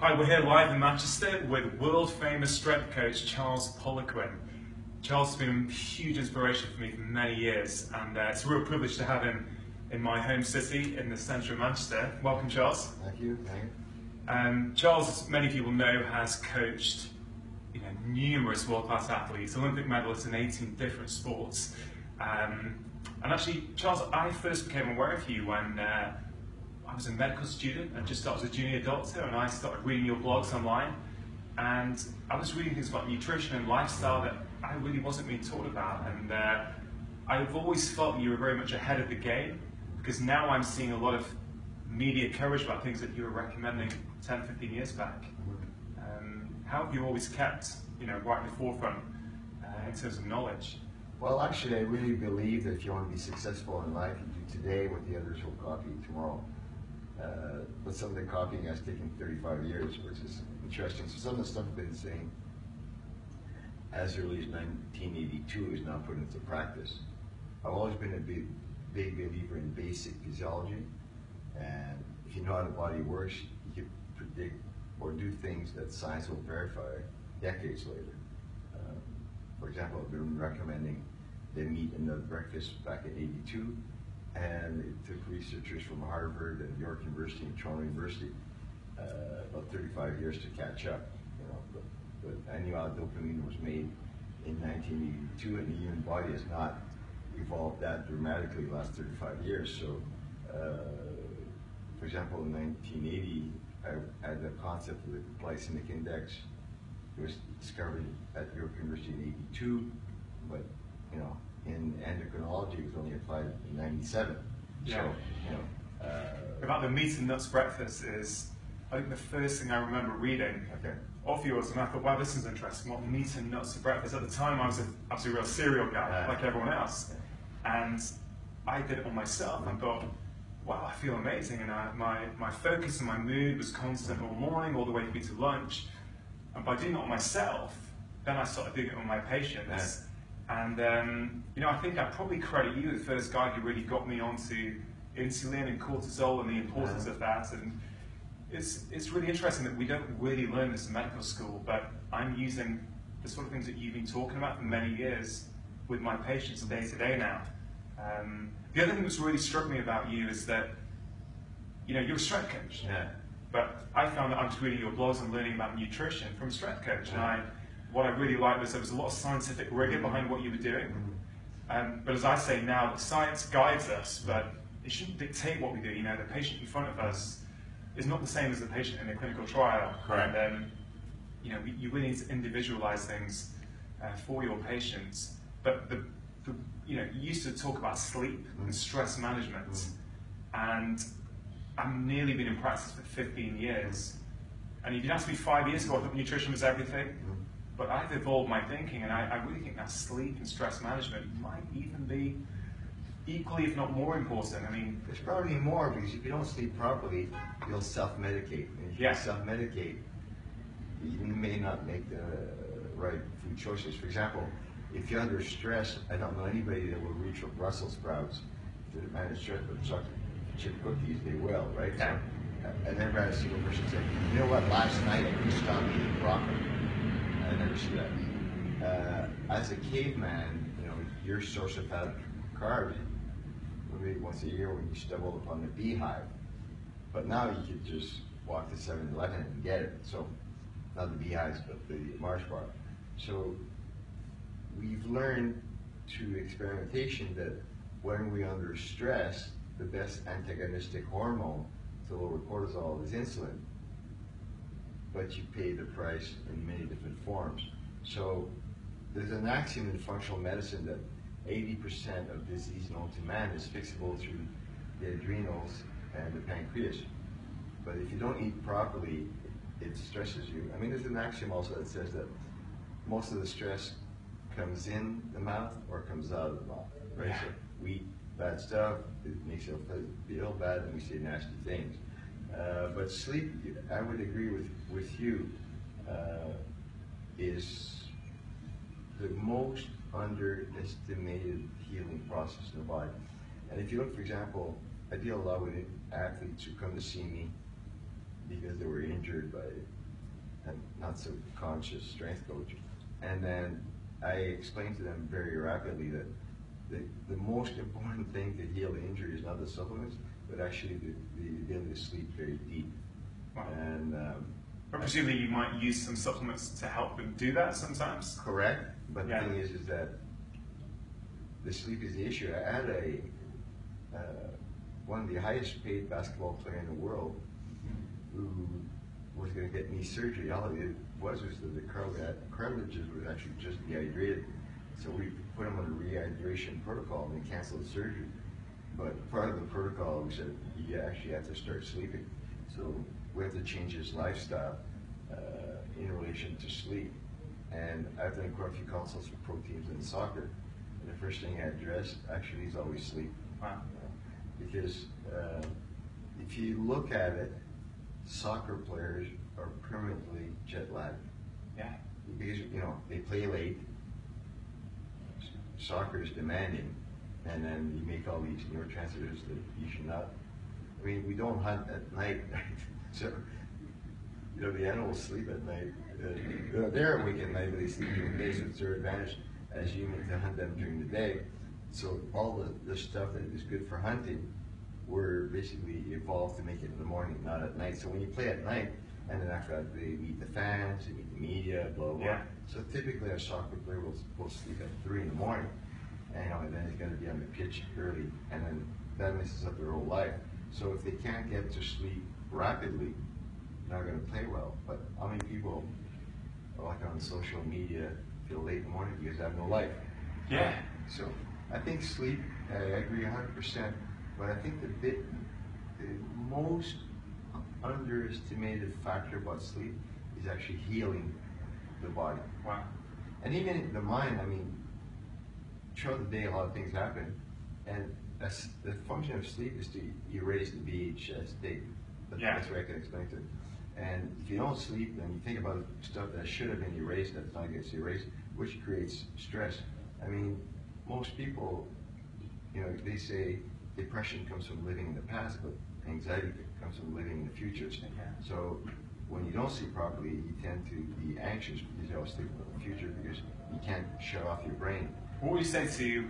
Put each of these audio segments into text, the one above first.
Hi, we're here live in Manchester with world-famous strength coach Charles Poliquin. Charles has been a huge inspiration for me for many years, and it's a real privilege to have him in my home city in the centre of Manchester. Welcome, Charles. Thank you. Charles, as many people know, has coached numerous world-class athletes, Olympic medalists in 18 different sports. And actually, Charles, I first became aware of you when I was a medical student and just started as a junior doctor, and I started reading your blogs online, and I was reading things about nutrition and lifestyle that I really wasn't being taught about, and I've always felt that you were very much ahead of the game, because now I'm seeing a lot of media coverage about things that you were recommending 10, 15 years back. How have you always kept right at the forefront in terms of knowledge? Well, actually, I really believe that if you want to be successful in life, you do today what the others will copy tomorrow. But some of the copying has taken 35 years, which is interesting. So some of the stuff I've been saying as early as 1982 is now put into practice. I've always been a big believer in basic physiology, and if you know how the body works, you can predict or do things that science will verify decades later. For example, I've been recommending they meat and nut breakfast back in '82. And it took researchers from Harvard and York University and Toronto University about 35 years to catch up. But I knew how dopamine was made in 1982, and the human body has not evolved that dramatically the last 35 years. So, for example, in 1980, I had the concept of the glycemic index. It was discovered at York University in '82, but in endocrinology, it was only applied in '97. Yeah. So, about the meat and nuts breakfast is, I think, the first thing I remember reading off yours, and I thought, wow, this is interesting. What meat and nuts for breakfast? At the time, I was a real cereal guy, like everyone else, and I did it on myself. I thought, wow, I feel amazing, and my focus and my mood was constant all morning, all the way through to lunch. And by doing it on myself, then I started doing it on my patients. And I think I probably credit you, the first guy who really got me onto insulin and cortisol and the importance of that. And it's really interesting that we don't really learn this in medical school, but I'm using the sort of things that you've been talking about for many years with my patients day to day now. The other thing that's really struck me about you is that you're a strength coach. Yeah. But I found that I was reading your blogs and learning about nutrition from a strength coach, and what I really liked was there was a lot of scientific rigor behind what you were doing. But as I say now, science guides us, but it shouldn't dictate what we do. The patient in front of us is not the same as the patient in a clinical trial. Correct. And you really need to individualize things for your patients. But you used to talk about sleep and stress management, and I've nearly been in practice for 15 years. And if you'd asked me 5 years ago, I thought nutrition was everything. But I've evolved my thinking, and I really think that sleep and stress management might even be equally, if not more important. I mean, it's probably more, because if you don't sleep properly, you'll self-medicate. And if you self-medicate, you may not make the right food choices. For example, if you're under stress, I don't know anybody that will reach for Brussels sprouts to manage stress, but chocolate chip cookies, they will, right? Yeah. So, I never had a single person say, you know what, last night I couldn't stop eating broccoli. I never see that. As a caveman, your source of carbs, maybe once a year when you stumble upon the beehive. But now you could just walk to 7-Eleven and get it. So, not the beehives, but the Mars bar. So, we've learned through experimentation that when we're under stress, the best antagonistic hormone to lower cortisol is insulin. But you pay the price in many different forms. So there's an axiom in functional medicine that 80% of disease known to man is fixable through the adrenals and the pancreas. But if you don't eat properly, it stresses you. I mean, there's an axiom also that says that most of the stress comes in the mouth or comes out of the mouth, right? So we eat bad stuff, it makes us feel bad, and we say nasty things. But sleep, I would agree with you, is the most underestimated healing process in the body. And if you look, for example, I deal a lot with athletes who come to see me because they were injured by a not so conscious strength coach. And then I explained to them very rapidly that the most important thing to heal the injury is not the supplements, but actually the ability to sleep very deep. Wow. And but presumably you might use some supplements to help them do that sometimes? correct, but Yeah. the thing is that the sleep is the issue. I had one of the highest paid basketball player in the world who was going to get knee surgery. All it was that the cartilages was actually just dehydrated. So we put him on a rehydration protocol and they canceled the surgery. But part of the protocol, we said he actually had to start sleeping. So we have to change his lifestyle in relation to sleep. And I've done quite a few consults for pro teams in soccer. And the first thing I address actually is always sleep. Wow. Because if you look at it, soccer players are permanently jet lagged. Yeah. Because, you know, they play late, soccer is demanding, and then you make all these neurotransmitters that you should not. I mean, we don't hunt at night, so, you know, the animals sleep at night. They're awake at night, but they sleep during the day, so it's their advantage as humans to hunt them during the day. So all the stuff that is good for hunting, we're basically evolved to make it in the morning, not at night. So when you play at night, and then after that they meet the fans, they meet the media, blah, blah. Yeah. So typically a soccer player will sleep at 3 in the morning, and, you know, and then he's going to be on the pitch early, and then that messes up their whole life. So if they can't get to sleep rapidly, they're not going to play well. But how many people, like on social media, feel late in the morning because they have no life? Yeah. So I think sleep, I agree 100%, but I think the most underestimated factor about sleep is actually healing the body. Wow. And even the mind, I mean, throughout the day a lot of things happen, and the function of sleep is to erase the VHS tape. That's the way I can explain it. And if you don't sleep, then you think about stuff that should have been erased that not gets erased, which creates stress. I mean, most people, you know, they say depression comes from living in the past, but anxiety comes from living in the future. So when you don't sleep properly, you tend to be anxious because you're always thinking about the future because you can't shut off your brain. What would you say to,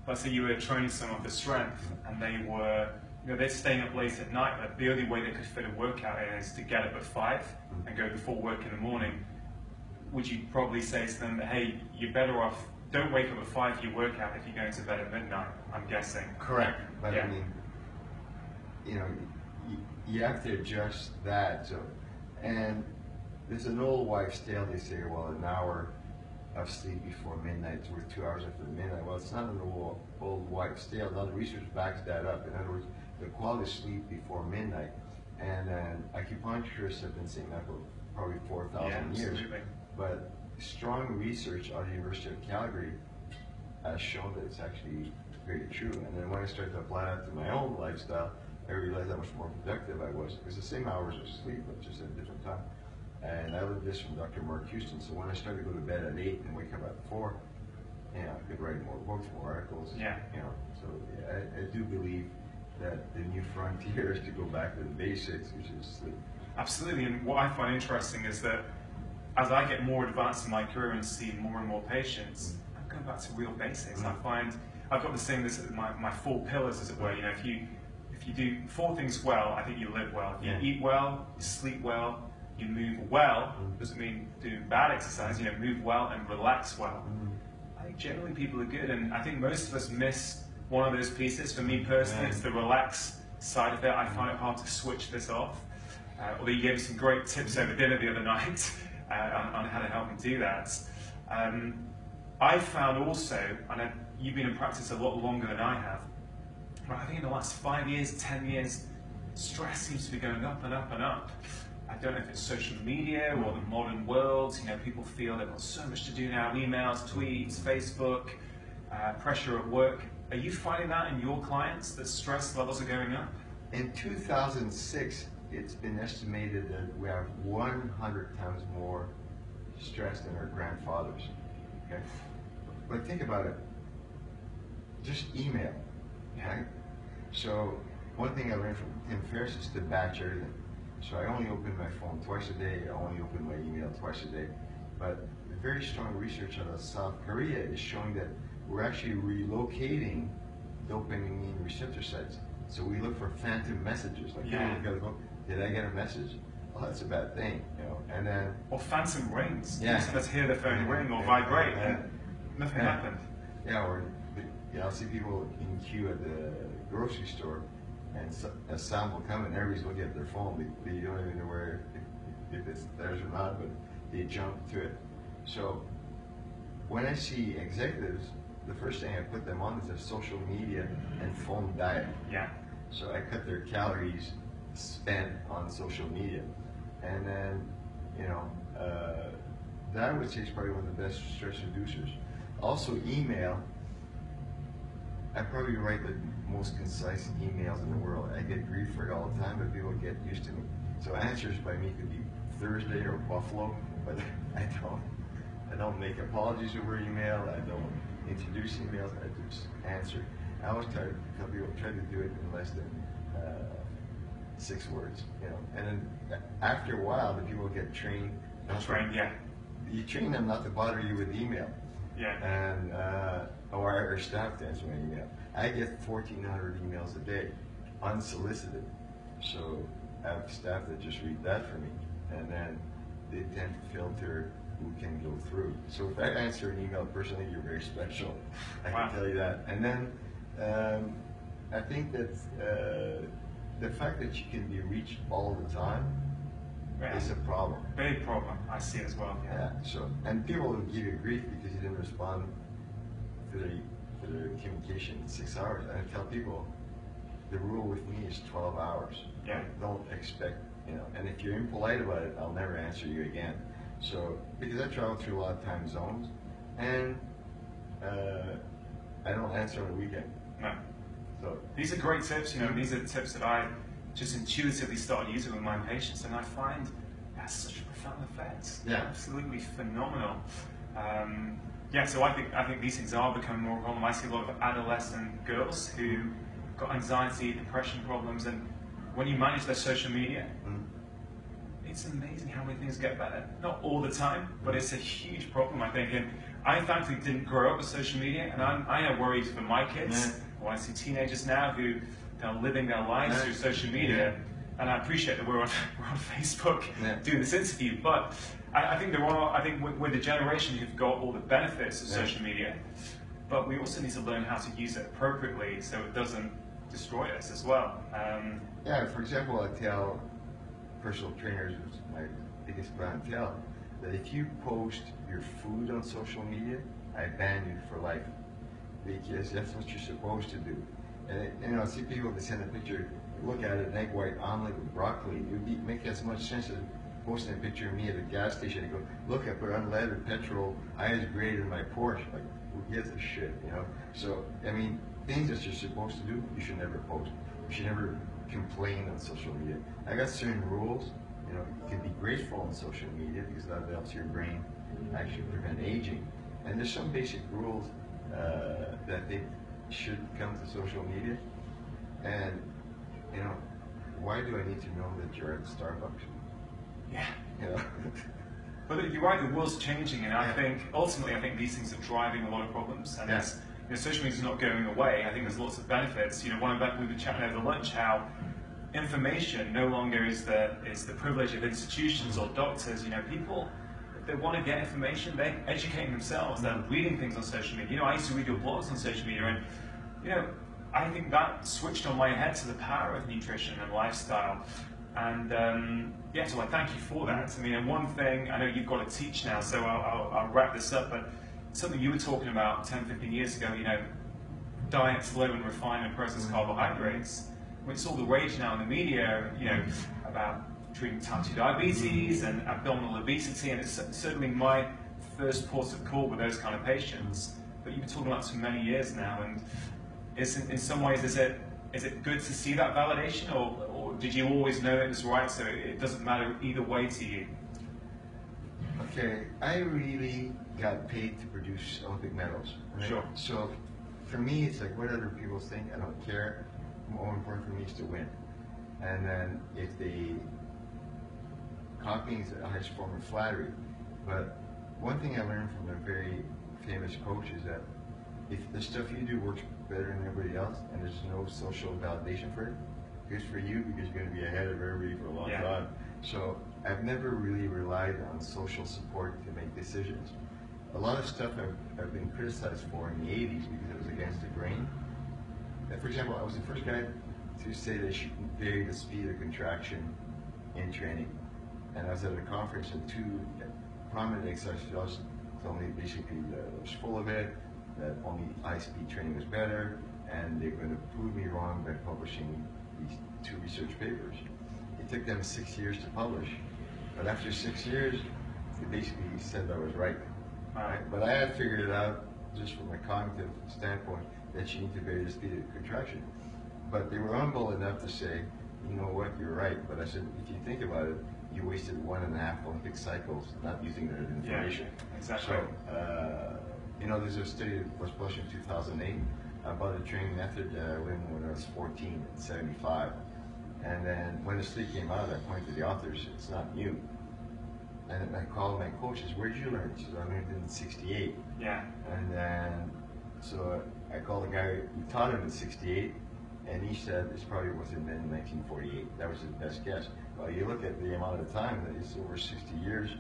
let's say you were training someone for strength and they were, you know, they're staying up late at night, but the only way they could fit a workout in is to get up at 5 and go before work in the morning. Would you probably say to them, hey, you're better off, don't wake up at 5 for your workout if you're going to bed at midnight, I'm guessing. Correct. But yeah. I mean, you know, you have to adjust that. So, and there's an old wives' tale. They say, well, an hour of sleep before midnight is worth 2 hours after midnight. Well, it's not an old wives' tale. Now the research backs that up. In other words, the quality of sleep before midnight. And acupuncturists have been saying that for probably 4,000 years. Absolutely. But strong research out of the University of Calgary has shown that it's actually very true. And then when I started to apply that to my own lifestyle, I realized how much more productive I was. It was the same hours of sleep, but just at a different time. And I learned this from Dr. Mark Houston. So when I started to go to bed at 8 and wake up at 4, you know, I could write more books, more articles. Yeah. You know, so yeah, I do believe that the new frontier is to go back to the basics, which is sleep. Absolutely. And what I find interesting is that as I get more advanced in my career and see more and more patients, I'm going back to real basics. I find I've got the same as my 4 pillars, as it were. You know, if you do 4 things well, I think you live well. If you eat well, you sleep well, you move well. Doesn't mean do bad exercise. You know, move well and relax well. I think generally people are good, and I think most of us miss one of those pieces. For me personally, it's the relax side of it. I find it hard to switch this off. Although you gave me some great tips over dinner the other night on how to help me do that. I found also, and you've been in practice a lot longer than I have, but I think in the last 5 years, 10 years, stress seems to be going up and up and up. I don't know if it's social media or the modern world. You know, people feel they've got so much to do now: emails, tweets, Facebook, pressure at work. Are you finding that in your clients, that stress levels are going up? In 2006, it's been estimated that we have 100 times more stress than our grandfathers. Okay, but think about it. Just email, right? So one thing I learned from Tim Ferriss is to batch everything. So I only open my phone twice a day. I only open my email twice a day. But very strong research out of South Korea is showing that we're actually relocating dopamine receptor sites. So we look for phantom messages, like, yeah. You gotta go, did I get a message? Oh, that's a bad thing, you know. And then or phantom rings. Yeah. Let's hear the phone ring or vibrate, and nothing happened. Yeah, or I'll see people in queue at the grocery store, and a sound will come, and everybody's looking at their phone. They don't even know where if it's theirs or not, but they jump to it. So when I see executives, the first thing I put them on is a social media and phone diet. Yeah. So I cut their calories spent on social media. And then, you know, that I would say is probably one of the best stress reducers. Also email, I probably write the most concise emails in the world. I get grief for it all the time, but people get used to me. So answers by me could be Thursday or Buffalo, but I don't make apologies over email. I don't introduce emails. I just answer. I always tell people try to do it in less than 6 words, you know. And then after a while, the people get trained. Yeah. You train them not to bother you with email. Yeah. And or our staff to answer my email. I get 1,400 emails a day, unsolicited. So I have staff that just read that for me, and then they tend to filter who can go through. So if I answer an email personally, you're very special. I can tell you that. And then I think that the fact that you can be reached all the time is a problem. Big problem. I see it as well. Yeah. So, and people will give you grief because you didn't respond to their communication in 6 hours. And I tell people, the rule with me is 12 hours. Yeah. Don't expect, you know. And if you're impolite about it, I'll never answer you again. So, because I travel through a lot of time zones, and I don't answer on the weekend. No. So these are great tips, you know, these are tips that I just intuitively started using with my patients, and I find it has such a profound effect. Yeah. Absolutely phenomenal. Yeah, so I think these things are becoming more common. I see a lot of adolescent girls who got anxiety, depression problems, and when you manage their social media, it's amazing how many things get better. Not all the time, but it's a huge problem, I think. And I thankfully didn't grow up with social media, and I am worried for my kids. Well, I see teenagers now who are living their lives through social media, and I appreciate that we're on Facebook doing this interview. But I think we're the generation who've got all the benefits of social media, but we also need to learn how to use it appropriately so it doesn't destroy us as well. Yeah, for example, I tell personal trainers, which is my biggest clientele, that if you post your food on social media, I ban you for life, because that's what you're supposed to do. And you know, I see people that send a picture, look at it, an egg white omelet with broccoli. It would make as much sense as posting a picture of me at a gas station and go, look, I put unleaded petrol, highest grade in my Porsche. Like, who gives a shit, you know? So, I mean, things that you're supposed to do, you should never post. You should never complain on social media. I got certain rules. You know, you can be grateful on social media because that helps your brain actually prevent aging. And there's some basic rules that they should come to social media. And, you know, why do I need to know that you're at Starbucks? Yeah. You know? But you're right, the world's changing, and I think, ultimately, I think these things are driving a lot of problems. And it's, you know, social media is not going away. I think there's lots of benefits. You know, we were chatting over lunch how information no longer is the privilege of institutions or doctors. You know, people, if they want to get information, they're educating themselves. They're reading things on social media. You know, I used to read your blogs on social media, and you know, I think that switched on my head to the power of nutrition and lifestyle. And yeah, so I thank you for that. I mean, and one thing, I know you've got to teach now, so I'll wrap this up, but something you were talking about 10, 15 years ago, you know, diets low in refined and processed carbohydrates. It's all the rage now in the media, you know, about treating type 2 diabetes and abdominal obesity, and it's certainly my first port of call with those kind of patients. But you've been talking about this for many years now, and in some ways, is it good to see that validation, or did you always know it was right, so it doesn't matter either way to you? Okay, I really got paid to produce Olympic medals. Right? Sure. So for me, it's like what other people think, I don't care. More important for me is to win. And then if they copying is the highest form of flattery. But one thing I learned from a very famous coach is that if the stuff you do works better than everybody else and there's no social validation for it, good for you because you're going to be ahead of everybody for a long time. So I've never really relied on social support to make decisions. A lot of stuff I've been criticized for in the 80s because it was against the grain. For example, I was the first guy to say they shouldn't vary the speed of contraction in training. And I was at a conference and two prominent exercise physiologists told me basically that I was full of it, that only high-speed training was better, and they're going to prove me wrong by publishing these two research papers. It took them 6 years to publish, but after 6 years, they basically said I was right. But I had figured it out just from a cognitive standpoint that you need to vary the speed of contraction. But they were humble enough to say, you know what, you're right. But I said, if you think about it, you wasted 1.5 Olympic cycles not using that information. Yeah, exactly. So, you know, there's a study that was published in 2008 about a training method when I was 14 and 75. And then when the study came out, I pointed to the authors, it's not new. And then I called my coaches, where did you learn? She said, I learned it in 68. Yeah. And then, so I called the guy who taught him in 68, and he said this probably was in 1948. That was his best guess. Well, you look at the amount of time, that it's over 60 years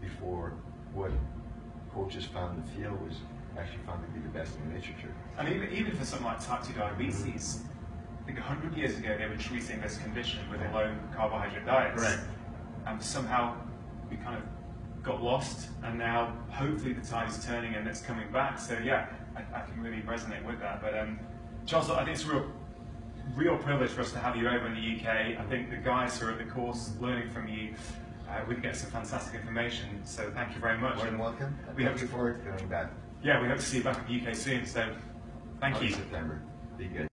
before what coaches found in the field was actually found to be the best in the literature. And even for something like type 2 diabetes, I think 100 years ago they were treating this condition with a low carbohydrate diet. Right. And somehow we kind of got lost, and now hopefully the tide is turning and it's coming back. So yeah, I can really resonate with that. But Charles, I think it's a real privilege for us to have you over in the UK. I think the guys who are at the course learning from you, we get some fantastic information. So thank you very much. More than welcome. We hope to forward to going back. Yeah, we hope to see you back in the UK soon. So thank you. September. Be good.